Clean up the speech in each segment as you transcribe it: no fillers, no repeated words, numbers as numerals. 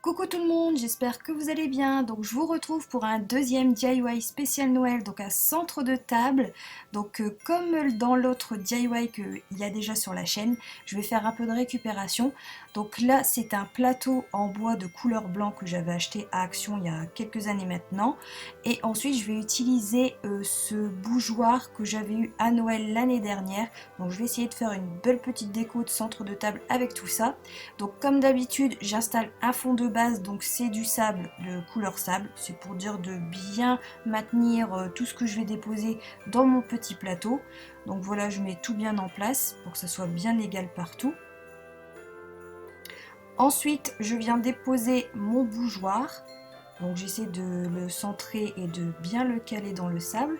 Coucou tout le monde, j'espère que vous allez bien. Donc je vous retrouve pour un deuxième DIY spécial Noël, donc un centre de table. Donc comme dans l'autre DIY qu'il y a déjà sur la chaîne, je vais faire un peu de récupération. Donc là c'est un plateau en bois de couleur blanc que j'avais acheté à Action il y a quelques années maintenant. Et ensuite je vais utiliser ce bougeoir que j'avais eu à Noël l'année dernière. Donc je vais essayer de faire une belle petite déco de centre de table avec tout ça. Donc comme d'habitude j'installe un fond de base, donc c'est du sable de couleur sable, c'est pour dire de bien maintenir tout ce que je vais déposer dans mon petit plateau. Donc voilà, je mets tout bien en place pour que ça soit bien égal partout. Ensuite je viens déposer mon bougeoir, donc j'essaie de le centrer et de bien le caler dans le sable.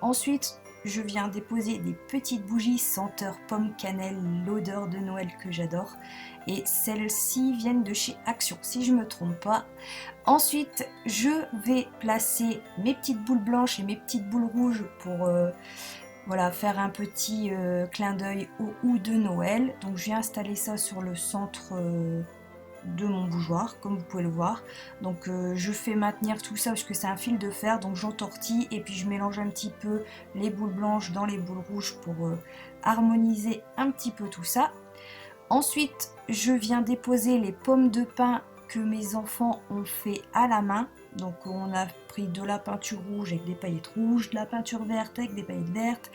Ensuite je viens déposer des petites bougies senteur pomme cannelle, l'odeur de Noël que j'adore. Et celles-ci viennent de chez Action, si je ne me trompe pas. Ensuite, je vais placer mes petites boules blanches et mes petites boules rouges pour voilà, faire un petit clin d'œil au ou de Noël. Donc je vais installer ça sur le centre de mon bougeoir, comme vous pouvez le voir. Donc je fais maintenir tout ça parce que c'est un fil de fer, donc j'entortille et puis je mélange un petit peu les boules blanches dans les boules rouges pour harmoniser un petit peu tout ça. Ensuite je viens déposer les pommes de pin que mes enfants ont fait à la main. Donc on a pris de la peinture rouge avec des paillettes rouges, de la peinture verte avec des paillettes vertes,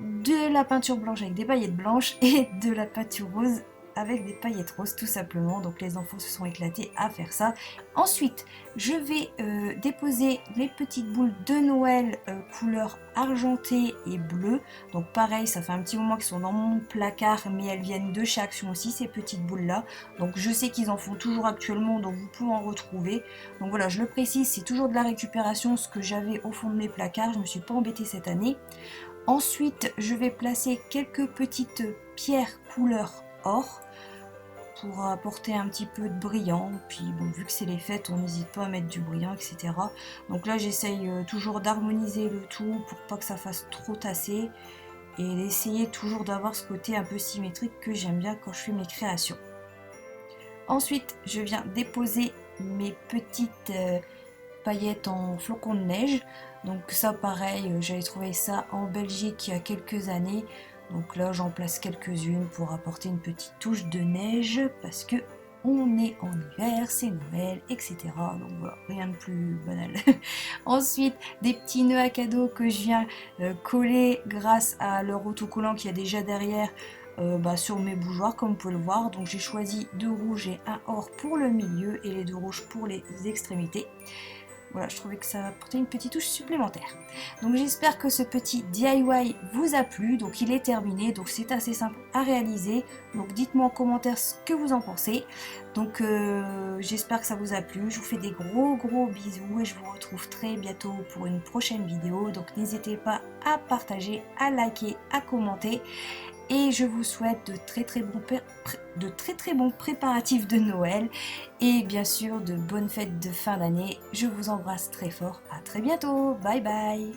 de la peinture blanche avec des paillettes blanches et de la peinture rose avec des paillettes roses tout simplement. Donc les enfants se sont éclatés à faire ça. Ensuite je vais déposer mes petites boules de Noël couleur argentée et bleue. Donc pareil, ça fait un petit moment qu'ils sont dans mon placard, mais elles viennent de chez Action aussi, ces petites boules là. Donc je sais qu'ils en font toujours actuellement, donc vous pouvez en retrouver. Donc voilà, je le précise, c'est toujours de la récupération, ce que j'avais au fond de mes placards. Je ne me suis pas embêtée cette année. Ensuite je vais placer quelques petites pierres couleur or pour apporter un petit peu de brillant. Puis bon, vu que c'est les fêtes, on n'hésite pas à mettre du brillant, etc. Donc là j'essaye toujours d'harmoniser le tout pour pas que ça fasse trop tasser et d'essayer toujours d'avoir ce côté un peu symétrique que j'aime bien quand je fais mes créations. Ensuite je viens déposer mes petites paillettes en flocons de neige. Donc ça pareil, j'avais trouvé ça en Belgique il y a quelques années. Donc là j'en place quelques-unes pour apporter une petite touche de neige parce que on est en hiver, c'est Noël, etc. Donc voilà, rien de plus banal. Ensuite, des petits nœuds à cadeaux que je viens coller grâce à leur autocollant qu'il y a déjà derrière sur mes bougeoirs, comme vous pouvez le voir. Donc j'ai choisi deux rouges et un or pour le milieu et les deux rouges pour les extrémités. Voilà, je trouvais que ça apportait une petite touche supplémentaire. Donc j'espère que ce petit DIY vous a plu. Donc il est terminé, donc c'est assez simple à réaliser. Donc dites-moi en commentaire ce que vous en pensez. Donc j'espère que ça vous a plu. Je vous fais des gros bisous et je vous retrouve très bientôt pour une prochaine vidéo. Donc n'hésitez pas à partager, à liker, à commenter. Et je vous souhaite de très bons préparatifs de Noël et bien sûr de bonnes fêtes de fin d'année. Je vous embrasse très fort. À très bientôt. Bye bye.